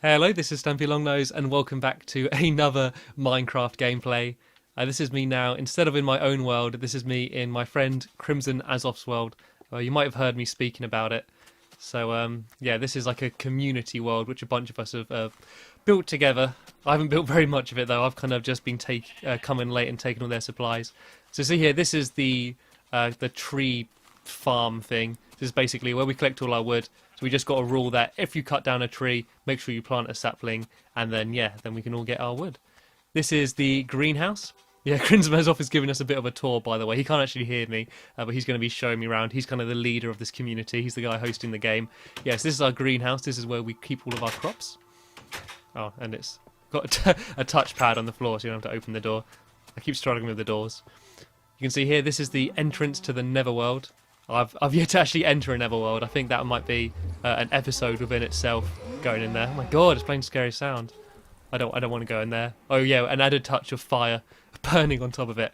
Hello, this is Stampy Longnose, and welcome back to another Minecraft gameplay. This is me now. Instead of in my own world, this is me in my friend Crimson Azov's world. You might have heard me speaking about it. So, yeah, this is like a community world which a bunch of us have built together. I haven't built very much of it though. I've kind of just been coming late and taking all their supplies. So see here, this is the tree farm thing. This is basically where we collect all our wood. So we just got a rule that if you cut down a tree, make sure you plant a sapling, and then yeah, then we can all get our wood. This is the greenhouse. Yeah, Crimson is giving us a bit of a tour, by the way. He can't actually hear me, but he's going to be showing me around. He's kind of the leader of this community. He's the guy hosting the game. Yes, this is our greenhouse. This is where we keep all of our crops. Oh, and it's got a touchpad on the floor, so you don't have to open the door. I keep struggling with the doors. You can see here, this is the entrance to the Netherworld. I've yet to actually enter a Netherworld. I think that might be an episode within itself going in there. Oh my god, it's playing a scary sound. I don't want to go in there. Oh yeah, an added touch of fire burning on top of it.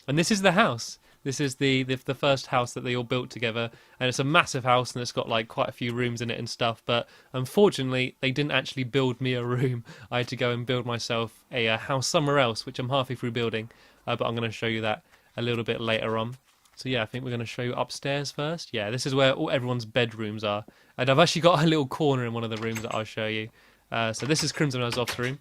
And this is the house. This is the first house that they all built together, and it's a massive house, and it's got like quite a few rooms in it and stuff. But unfortunately, they didn't actually build me a room. I had to go and build myself a house somewhere else, which I'm halfway through building. But I'm going to show you that a little bit later on. So yeah, I think we're going to show you upstairs first. Yeah, this is where everyone's bedrooms are. And I've actually got a little corner in one of the rooms that I'll show you. So this is Crimson Azov's room.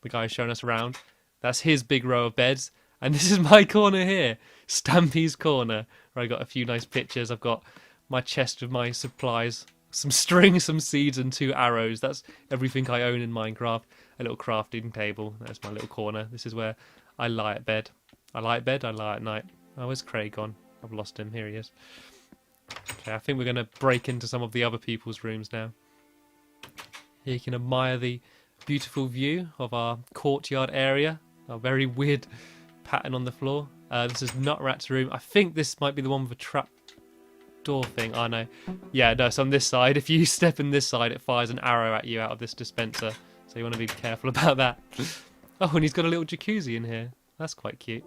The guy showing us around. That's his big row of beds. And this is my corner here. Stampy's corner. Where I got a few nice pictures. I've got my chest of my supplies. Some string, some seeds, and 2 arrows. That's everything I own in Minecraft. A little crafting table. That's my little corner. This is where I lie at bed. I lie at bed, I lie at night. Oh, where's Craig gone? I've lost him. Here he is. Okay, I think we're going to break into some of the other people's rooms now. Here you can admire the beautiful view of our courtyard area. A very weird pattern on the floor. This is Nutrat's room. I think this might be the one with a trap door thing. Oh, no. Yeah, no, it's on this side. If you step in this side, it fires an arrow at you out of this dispenser. So you want to be careful about that. Oh, and he's got a little jacuzzi in here. That's quite cute.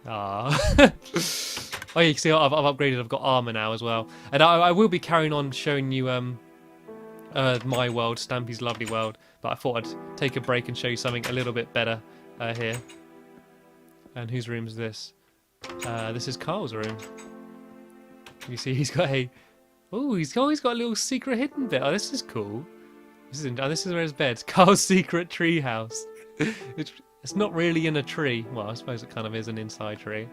Ah. Oh, yeah, you can see I've upgraded. I've got armor now as well. And I will be carrying on showing you my world, Stampy's lovely world. But I thought I'd take a break and show you something a little bit better here. And whose room is this? This is Carl's room. You see he's got a... Oh, he's got a little secret hidden bit. Oh, this is cool. This is where his bed's. Carl's secret tree house. It's not really in a tree. Well, I suppose it kind of is an inside tree.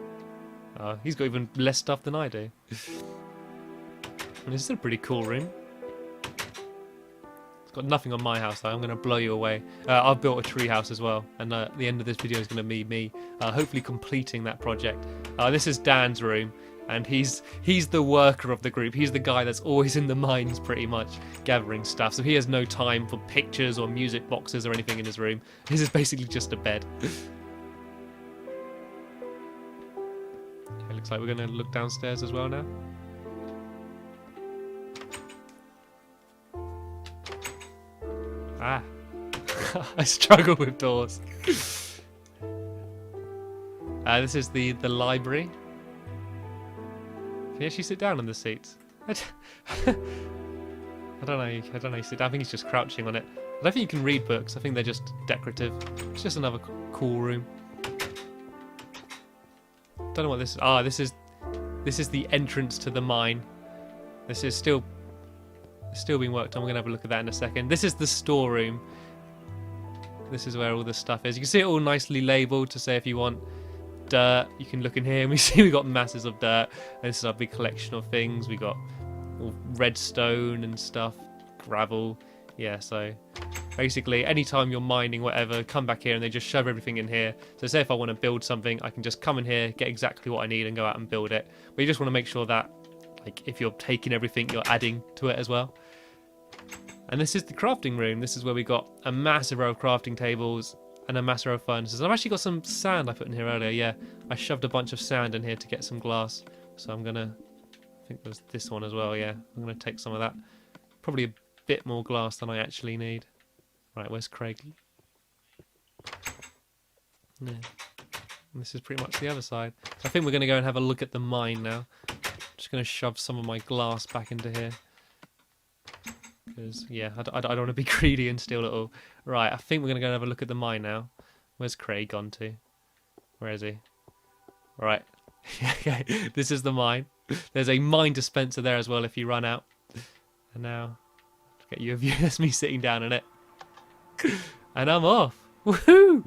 He's got even less stuff than I do. And this is a pretty cool room. It's got nothing on my house though. I'm going to blow you away. I've built a tree house as well. And the end of this video is going to be me hopefully completing that project. This is Dan's room. And he's the worker of the group. He's the guy that's always in the mines pretty much gathering stuff. So he has no time for pictures or music boxes or anything in his room. This is basically just a bed. Okay, looks like we're going to look downstairs as well now. Ah. I struggle with doors. This is the library. Can you actually sit down on the seats? I don't know. I don't know. Sit down. I think he's just crouching on it. I don't think you can read books. I think they're just decorative. It's just another cool room. Don't know what this is. Ah, this is the entrance to the mine. This is still being worked on. We're gonna have a look at that in a second. This is the storeroom. This is where all the stuff is. You can see it all nicely labelled to say if you want dirt, you can look in here and we see we got masses of dirt. And this is our big collection of things. We got all redstone and stuff, gravel. Yeah, so basically anytime you're mining whatever, come back here and they just shove everything in here. So say if I want to build something, I can just come in here, get exactly what I need and go out and build it. But you just want to make sure that like if you're taking everything, you're adding to it as well. And this is the crafting room. This is where we got a massive row of crafting tables and a massive row of furnaces. I've actually got some sand I put in here earlier. Yeah, I shoved a bunch of sand in here to get some glass. So I'm gonna, I think there's this one as well. Yeah, I'm gonna take some of that. Probably a bit more glass than I actually need. Right, where's Craig? Yeah. And this is pretty much the other side. So I think we're gonna go and have a look at the mine now. Just gonna shove some of my glass back into here. Because, yeah, I don't want to be greedy and steal it all. Right, I think we're going to go and have a look at the mine now. Where's Craig gone to? Where is he? Right. Okay, this is the mine. There's a mine dispenser there as well if you run out. And now, get you a view. That's me sitting down in it. And I'm off. Woohoo!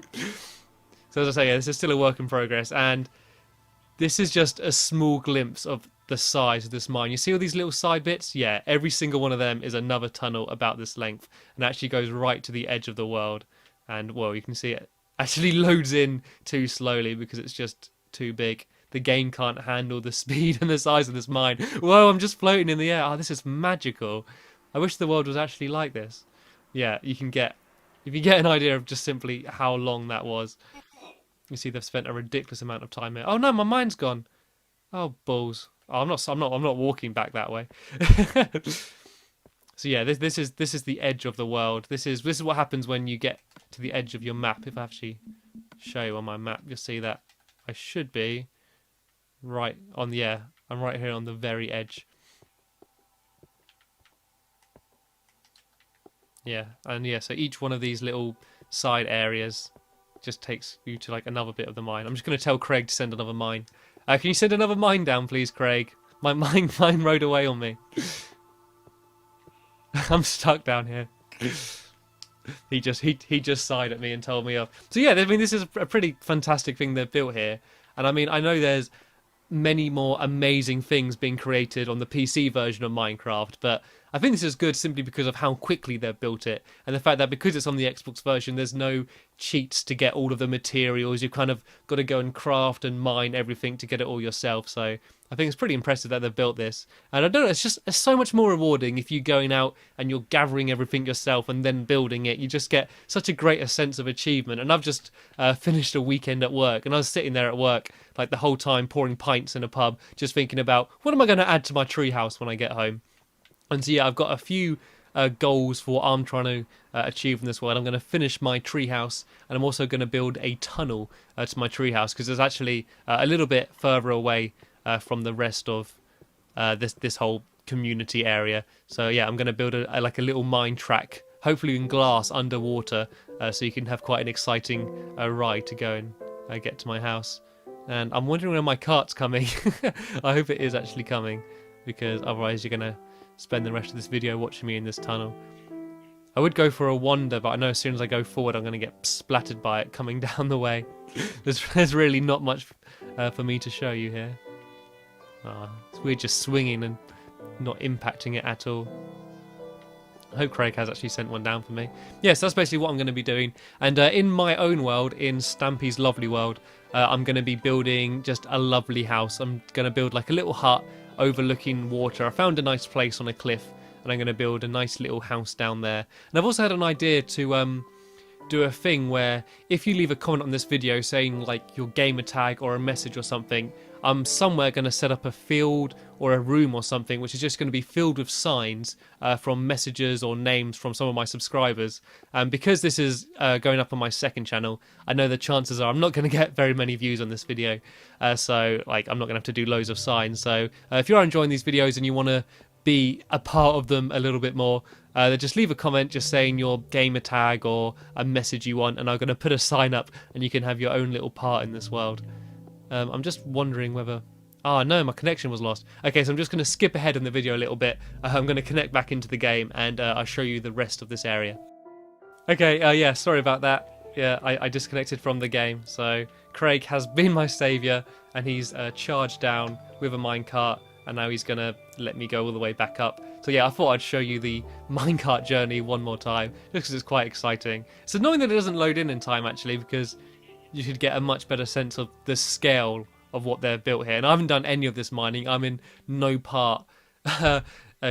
So as I say, yeah, this is still a work in progress. And this is just a small glimpse of the size of this mine. You see all these little side bits? Yeah, every single one of them is another tunnel about this length and actually goes right to the edge of the world. And, well, you can see it actually loads in too slowly because it's just too big. The game can't handle the speed and the size of this mine. Whoa, I'm just floating in the air. Oh, this is magical. I wish the world was actually like this. Yeah, if you get an idea of just simply how long that was. You see they've spent a ridiculous amount of time here. Oh no, my mine's gone. Oh balls. Oh, I'm not walking back that way. So yeah, this is the edge of the world. This is what happens when you get to the edge of your map. If I actually show you on my map, you'll see that I should be right on the I'm right here on the very edge. Yeah, and yeah, so each one of these little side areas just takes you to like another bit of the mine. I'm just going to tell Craig to send another mine. Can you send another mine down, please, Craig? My mine rode away on me. I'm stuck down here. He just sighed at me and told me off. So yeah, I mean, this is a pretty fantastic thing they've built here. And I mean, I know there's many more amazing things being created on the PC version of Minecraft, but I think this is good simply because of how quickly they've built it and the fact that because it's on the Xbox version, there's no cheats to get all of the materials. You've kind of got to go and craft and mine everything to get it all yourself. So I think it's pretty impressive that they've built this. And I don't know, it's so much more rewarding if you're going out and you're gathering everything yourself and then building it. You just get such a greater sense of achievement. And I've just finished a weekend at work, and I was sitting there at work like the whole time pouring pints in a pub, just thinking about what am I going to add to my treehouse when I get home. And so yeah, I've got a few goals for what I'm trying to achieve in this world. I'm going to finish my treehouse, and I'm also going to build a tunnel to my treehouse because it's actually a little bit further away from the rest of this whole community area. So yeah, I'm going to build like a little mine track, hopefully in glass underwater, so you can have quite an exciting ride to go and get to my house. And I'm wondering when my cart's coming. I hope it is actually coming, because otherwise you're going to spend the rest of this video watching me in this tunnel. I would go for a wander, but I know as soon as I go forward I'm going to get splattered by it coming down the way. There's really not much for me to show you here. It's weird just swinging and not impacting it at all. I hope Craig has actually sent one down for me. Yes, that's basically what I'm going to be doing. And in my own world, in Stampy's lovely world, I'm going to be building just a lovely house. I'm going to build like a little hut overlooking water. I found a nice place on a cliff, and I'm going to build a nice little house down there. And I've also had an idea to do a thing where if you leave a comment on this video saying like your gamer tag or a message or something, I'm somewhere going to set up a field or a room or something which is just going to be filled with signs from messages or names from some of my subscribers. And because this is going up on my second channel, I know the chances are I'm not going to get very many views on this video, so like I'm not going to have to do loads of signs. So if you're enjoying these videos and you want to be a part of them a little bit more, then just leave a comment just saying your gamer tag or a message you want, and I'm going to put a sign up and you can have your own little part in this world. I'm just wondering whether... Oh no, my connection was lost. Okay, so I'm just going to skip ahead in the video a little bit. I'm going to connect back into the game and I'll show you the rest of this area. Okay, yeah, sorry about that. Yeah, I disconnected from the game. So Craig has been my saviour, and he's charged down with a minecart, and now he's going to let me go all the way back up. So yeah, I thought I'd show you the minecart journey one more time, just because it's quite exciting. It's annoying that it doesn't load in time, actually, because you should get a much better sense of the scale of what they've built here. And I haven't done any of this mining. I'm in no part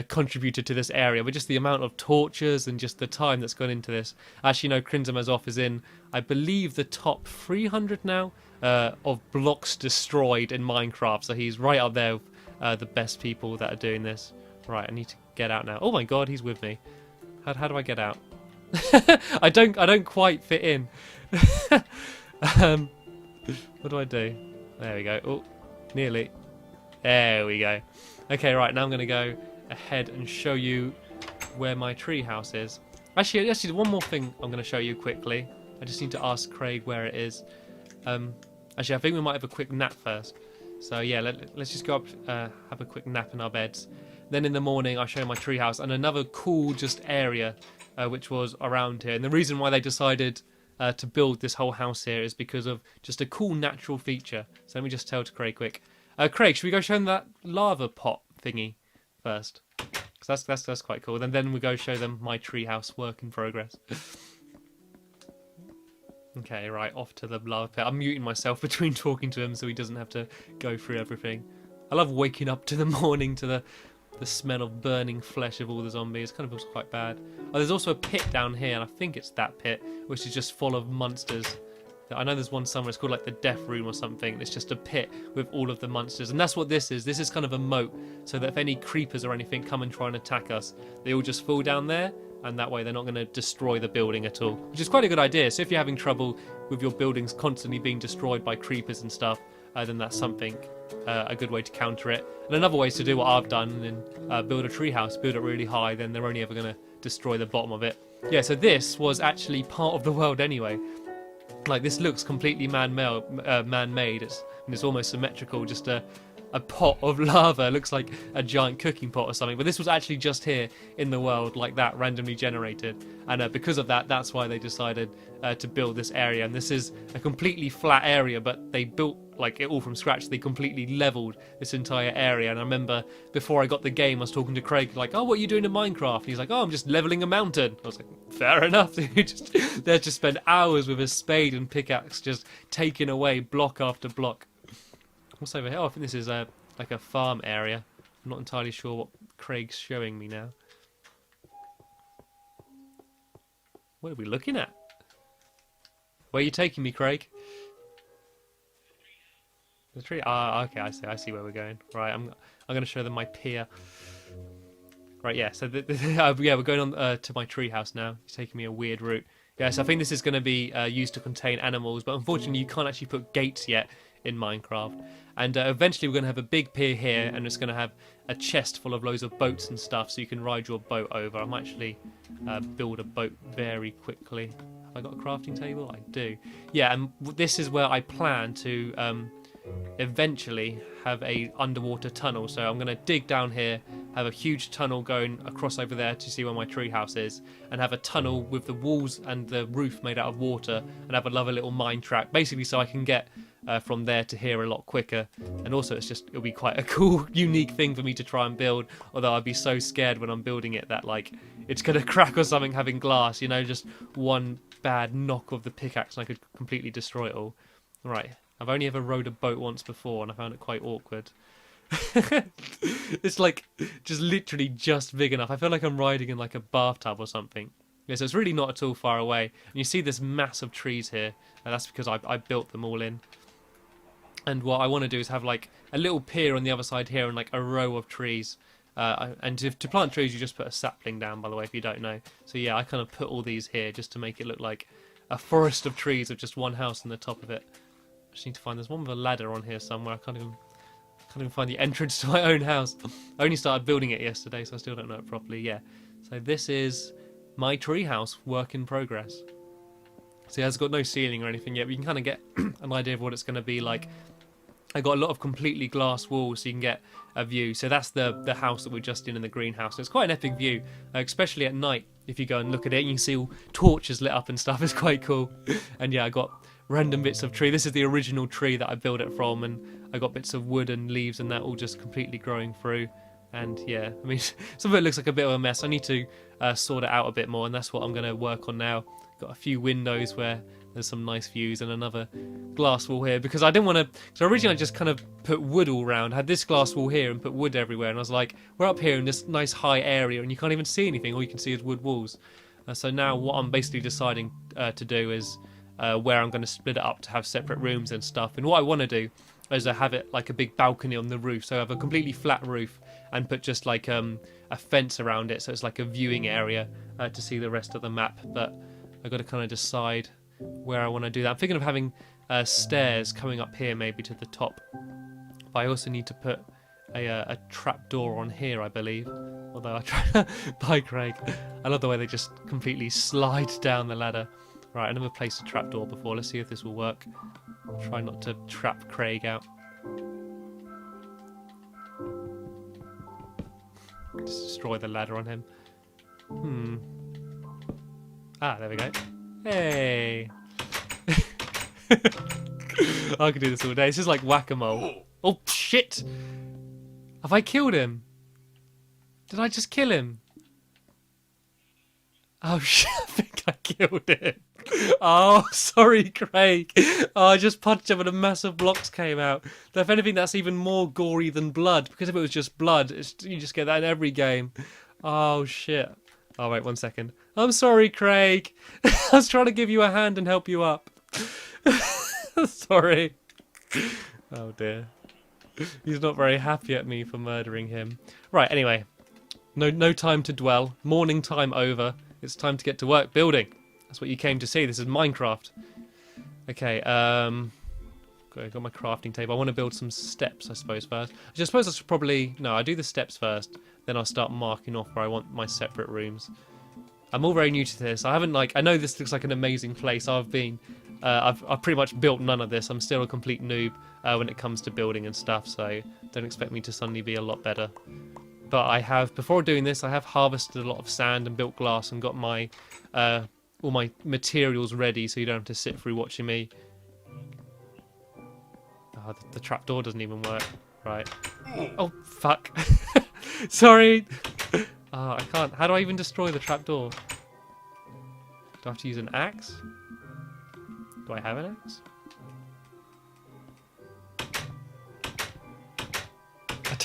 contributed to this area, but just the amount of torches and just the time that's gone into this. Actually, no, Crimcity is in, I believe, the top 300 now of blocks destroyed in Minecraft. So he's right up there with the best people that are doing this. Right, I need to get out now. Oh my god, he's with me. How do I get out? I don't quite fit in. What do I do? There we go. Oh, nearly. There we go. Okay, right, now I'm going to go ahead and show you where my tree house is. Actually, one more thing I'm going to show you quickly. I just need to ask Craig where it is. Actually, I think we might have a quick nap first. So yeah, let's just go up, have a quick nap in our beds. Then in the morning, I'll show you my treehouse and another cool just area, which was around here. And the reason why they decided to build this whole house here is because of just a cool natural feature. So let me just tell to Craig quick. Craig, should we go show them that lava pot thingy first? Because that's quite cool. And then we go show them my treehouse work in progress. Okay, right, off to the lava pit. I'm muting myself between talking to him so he doesn't have to go through everything. I love waking up to the morning to the smell of burning flesh of all the zombies. It kind of feels quite bad. Oh, there's also a pit down here, and I think it's that pit, which is just full of monsters. I know there's one somewhere, it's called like the death room or something. It's just a pit with all of the monsters, and that's what this is. This is kind of a moat, so that if any creepers or anything come and try and attack us, they all just fall down there, and that way they're not going to destroy the building at all, which is quite a good idea. So if you're having trouble with your buildings constantly being destroyed by creepers and stuff, then that's something, a good way to counter it. And another way is to do what I've done and build a treehouse, build it really high, then they're only ever going to destroy the bottom of it. Yeah, so this was actually part of the world anyway. Like, this looks completely man-made. It's almost symmetrical, just a pot of lava. It looks like a giant cooking pot or something. But this was actually just here in the world, like that, randomly generated. And because of that, that's why they decided to build this area. And this is a completely flat area, but they built like it all from scratch. They completely leveled this entire area. And I remember before I got the game, I was talking to Craig, like, oh, what are you doing in Minecraft? And he's like, oh, I'm just leveling a mountain. I was like, fair enough. They just spend hours with a spade and pickaxe just taking away block after block. What's over here? Oh, I think this is like a farm area. I'm not entirely sure what Craig's showing me now. What are we looking at? Where are you taking me, Craig? The tree? Ah, okay, I see where we're going. Right, I'm going to show them my pier. Right, yeah, so yeah, we're going on to my treehouse now. He's taking me a weird route. Yeah, so I think this is going to be used to contain animals, but unfortunately you can't actually put gates yet in Minecraft. And eventually we're going to have a big pier here, and it's going to have a chest full of loads of boats and stuff, so you can ride your boat over. I might actually build a boat very quickly. Have I got a crafting table? I do. Yeah, and this is where I plan to eventually have a underwater tunnel. So I'm going to dig down here, have a huge tunnel going across over there to see where my treehouse is, and have a tunnel with the walls and the roof made out of water, and have another little mine track, basically so I can get from there to here a lot quicker. And also it'll be quite a cool, unique thing for me to try and build, although I'd be so scared when I'm building it that like it's going to crack or something having glass, you know, just one bad knock of the pickaxe and I could completely destroy it all. Right, I've only ever rowed a boat once before and I found it quite awkward. It's like just literally just big enough. I feel like I'm riding in like a bathtub or something. Yeah, so it's really not at all far away. And you see this mass of trees here, and that's because I built them all in. And what I want to do is have like a little pier on the other side here and like a row of trees. And to plant trees, you just put a sapling down, by the way, if you don't know. So yeah, I kind of put all these here just to make it look like a forest of trees with just one house on the top of it. I just need to find, there's one with a ladder on here somewhere. I can't even find the entrance to my own house. I only started building it yesterday, so I still don't know it properly. Yeah, so this is my treehouse, work in progress. So yeah, it's got no ceiling or anything yet, but you can kind of get an idea of what it's going to be like. I got a lot of completely glass walls so you can get a view. So that's the house that we're just in the greenhouse. So it's quite an epic view, especially at night. If you go and look at it, you can see all torches lit up and stuff. It's quite cool. And yeah, I got random bits of tree. This is the original tree that I built it from, and I got bits of wood and leaves and that all just completely growing through. And yeah, I mean, some of it looks like a bit of a mess. I need to sort it out a bit more, and that's what I'm going to work on now. Got a few windows where there's some nice views and another glass wall here, because I didn't want to. So originally I just kind of put wood all around, had this glass wall here and put wood everywhere, and I was like, we're up here in this nice high area and you can't even see anything, all you can see is wood walls. So now what I'm basically deciding to do is where I'm going to split it up to have separate rooms and stuff. And what I want to do is have it like a big balcony on the roof, so I have a completely flat roof and put just like a fence around it, so it's like a viewing area to see the rest of the map. But I've got to kind of decide where I want to do that. I'm thinking of having stairs coming up here maybe to the top, but I also need to put a trap door on here, I believe. Although I try. Bye, Craig. I love the way they just completely slide down the ladder. Right, I never placed a trap door before. Let's see if this will work. Try not to trap Craig out. Just destroy the ladder on him. Ah, there we go. Hey. I could do this all day. This is like whack-a-mole. Oh shit! Have I killed him? Did I just kill him? Oh shit! I think I killed him. Oh, sorry, Craig. Oh, I just punched him and a massive blocks came out. If anything, that's even more gory than blood. Because if it was just blood, you just get that in every game. Oh shit. Oh wait, 1 second. I'm sorry, Craig. I was trying to give you a hand and help you up. Sorry. Oh dear. He's not very happy at me for murdering him. Right, anyway. No time to dwell. Morning time over. It's time to get to work building. That's what you came to see. This is Minecraft. Okay, got my crafting table. I want to build some steps, I suppose, first. I suppose I should probably... No, I do the steps first. Then I'll start marking off where I want my separate rooms. I'm all very new to this. I haven't, like... I know this looks like an amazing place. I've pretty much built none of this. I'm still a complete noob when it comes to building and stuff, so don't expect me to suddenly be a lot better. But I have, before doing this, I have harvested a lot of sand and built glass and got my all my materials ready, so you don't have to sit through watching me. Oh, the trapdoor doesn't even work. Right. Oh, fuck. Sorry. Oh, I can't. How do I even destroy the trapdoor? Do I have to use an axe? Do I have an axe?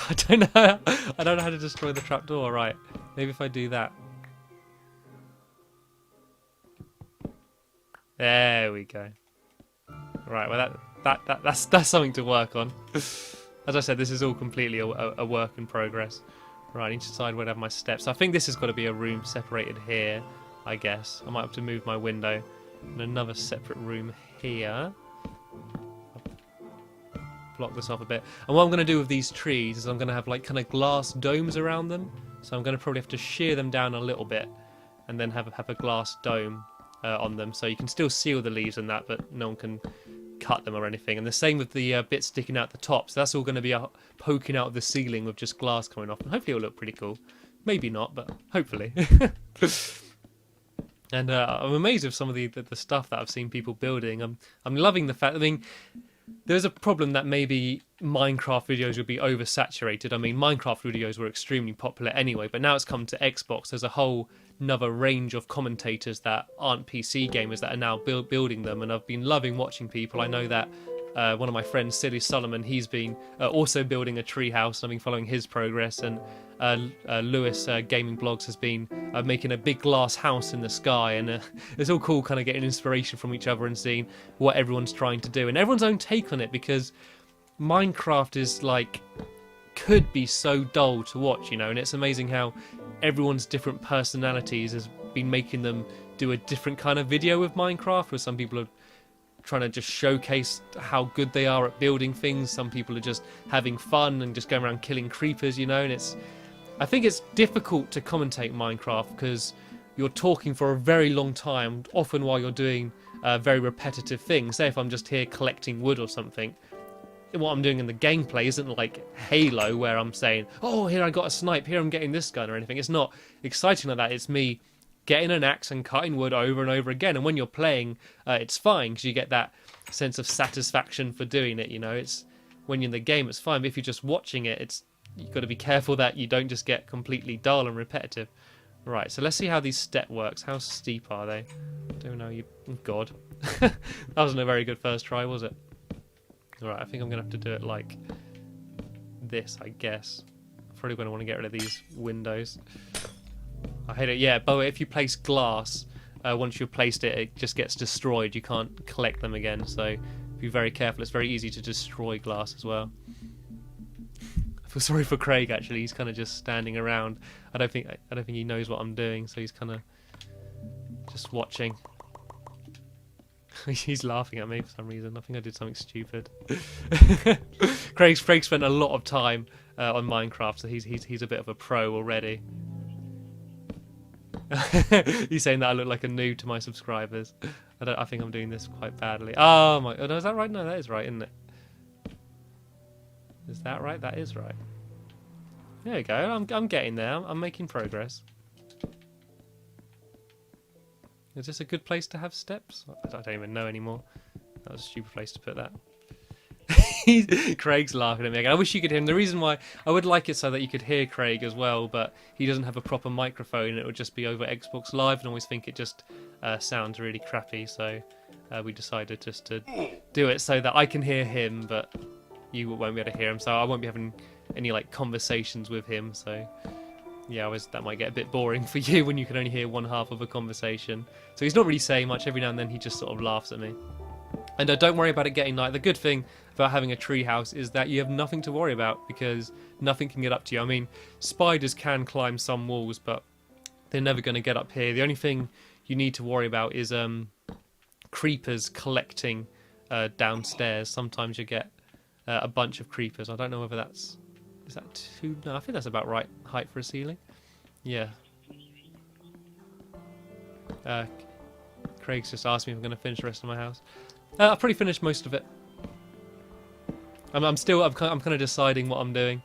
I don't know. I don't know how to destroy the trapdoor. Right. Maybe if I do that. There we go. Right. Well, that's something to work on. As I said, this is all completely a work in progress. Right. I need to decide where to have my steps. I think this has got to be a room separated here. I guess I might have to move my window and another separate room here. Block this off a bit. And what I'm going to do with these trees is I'm going to have like kind of glass domes around them. So I'm going to probably have to shear them down a little bit and then have a glass dome on them. So you can still see all the leaves and that, but no one can cut them or anything. And the same with the bits sticking out the top. So that's all going to be poking out of the ceiling with just glass coming off. And hopefully it'll look pretty cool. Maybe not, but hopefully. And I'm amazed with some of the stuff that I've seen people building. I'm loving the fact, I mean, there's a problem that maybe Minecraft videos will be oversaturated. I mean, Minecraft videos were extremely popular anyway, but now it's come to Xbox. There's a whole another range of commentators that aren't PC gamers that are now building them, and I've been loving watching people. I know that one of my friends, Silly Solomon, he's been also building a tree house, and I've been following his progress, and Lewis Gaming Blogs has been making a big glass house in the sky, and it's all cool kind of getting inspiration from each other and seeing what everyone's trying to do and everyone's own take on it, because Minecraft is like could be so dull to watch, you know, and it's amazing how everyone's different personalities has been making them do a different kind of video with Minecraft, where some people are trying to just showcase how good they are at building things, some people are just having fun and just going around killing creepers, you know. And I think it's difficult to commentate Minecraft because you're talking for a very long time, often while you're doing very repetitive things. Say if I'm just here collecting wood or something, what I'm doing in the gameplay isn't like Halo, where I'm saying, oh, here I got a snipe, here I'm getting this gun or anything. It's not exciting like that. It's me getting an axe and cutting wood over and over again. And when you're playing, it's fine because you get that sense of satisfaction for doing it, you know. It's when you're in the game, it's fine, but if you're just watching it, you've got to be careful that you don't just get completely dull and repetitive. Right, so let's see how these step works. How steep are they? I don't know. Oh, God. That wasn't a very good first try, was it? Alright, I think I'm going to have to do it like this, I guess. I'm probably going to want to get rid of these windows. I hate it. Yeah, but if you place glass, once you've placed it, it just gets destroyed. You can't collect them again, so be very careful. It's very easy to destroy glass as well. I feel sorry for Craig, actually. He's kind of just standing around. I don't think he knows what I'm doing, so he's kind of just watching. He's laughing at me for some reason. I think I did something stupid. Craig spent a lot of time on Minecraft, so he's a bit of a pro already. He's saying that I look like a noob to my subscribers. I think I'm doing this quite badly. Oh my! Oh, no, is that right? No, that is right, isn't it? Is that right? That is right. There you go. I'm getting there. I'm making progress. Is this a good place to have steps? I don't even know anymore. That was a stupid place to put that. Craig's laughing at me again. I wish you could hear him. The reason why I would like it so that you could hear Craig as well, but he doesn't have a proper microphone. It would just be over Xbox Live, and I always think it just sounds really crappy. So we decided just to do it so that I can hear him, but you won't be able to hear him. So I won't be having any like conversations with him. So yeah, that might get a bit boring for you when you can only hear one half of a conversation. So he's not really saying much. Every now and then he just sort of laughs at me. And don't worry about it getting night. The good thing about having a tree house is that you have nothing to worry about because nothing can get up to you. I mean, spiders can climb some walls, but they're never going to get up here. The only thing you need to worry about is creepers collecting downstairs. Sometimes you get a bunch of creepers. I don't know whether that's... Is that too... No, I think that's about right height for a ceiling. Yeah. Craig's just asked me if I'm going to finish the rest of my house. I've pretty finished most of it. I'm kind of deciding what I'm doing.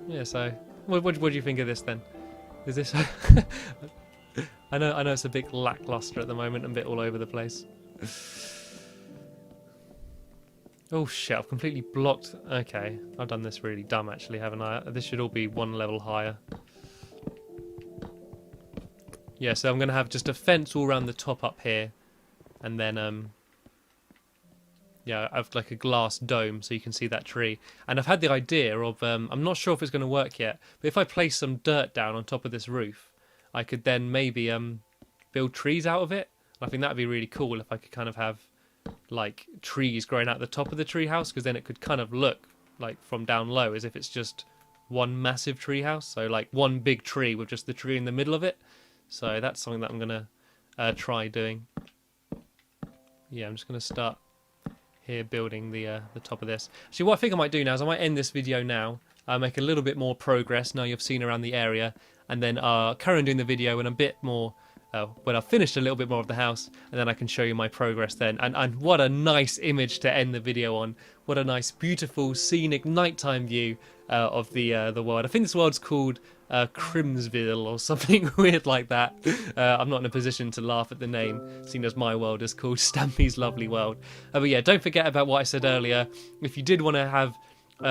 Yeah, so what do you think of this then? Is this? I know it's a bit lackluster at the moment and a bit all over the place. Oh shit! I've completely blocked. Okay, I've done this really dumb actually, haven't I? This should all be one level higher. Yeah, so I'm going to have just a fence all around the top up here. And then, yeah, I have like a glass dome so you can see that tree. And I've had the idea of, I'm not sure if it's going to work yet, but if I place some dirt down on top of this roof, I could then maybe build trees out of it. I think that would be really cool if I could kind of have like trees growing out the top of the tree house, because then it could kind of look like from down low as if it's just one massive tree house. So like one big tree with just the tree in the middle of it. So that's something that I'm going to try doing. Yeah, I'm just going to start here building the top of this. Actually, what I think I might do now is I might end this video now, make a little bit more progress now you've seen around the area, and then carry on doing the video and a bit more when I've finished a little bit more of the house, and then I can show you my progress then. And what a nice image to end the video on. What a nice, beautiful, scenic nighttime view of the world. I think this world's called Crimcity or something weird like that. I'm not in a position to laugh at the name, seeing as my world is called Stampy's Lovely World. But yeah, don't forget about what I said earlier. If you did want to have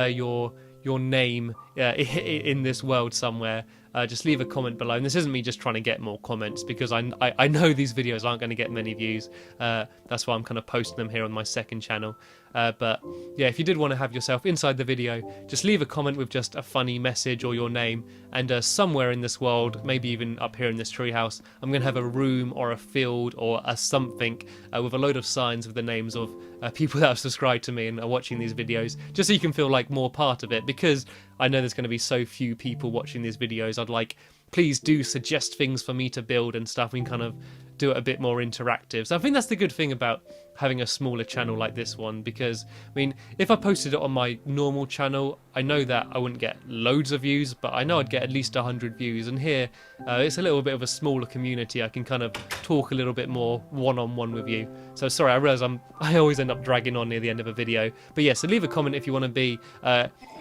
your name in this world somewhere, just leave a comment below. And this isn't me just trying to get more comments, because I know these videos aren't going to get many views. That's why I'm kind of posting them here on my second channel. But yeah, if you did want to have yourself inside the video, just leave a comment with just a funny message or your name, and somewhere in this world, maybe even up here in this treehouse, I'm going to have a room or a field or a something with a load of signs with the names of people that have subscribed to me and are watching these videos, just so you can feel like more part of it, because I know there's going to be so few people watching these videos. I'd like, please do suggest things for me to build and stuff. We can kind of do it a bit more interactive. So I think that's the good thing about having a smaller channel like this one, because I mean, if I posted it on my normal channel, I know that I wouldn't get loads of views, but I know I'd get at least 100 views. And here it's a little bit of a smaller community. I can kind of talk a little bit more one-on-one with you. So sorry, I realise I always end up dragging on near the end of a video, but yeah, so leave a comment if you want to be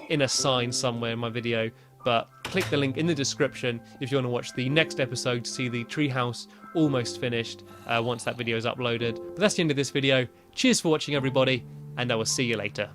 in a sign somewhere in my video. But click the link in the description if you want to watch the next episode to see the treehouse almost finished once that video is uploaded. But that's the end of this video. Cheers for watching, everybody, and I will see you later.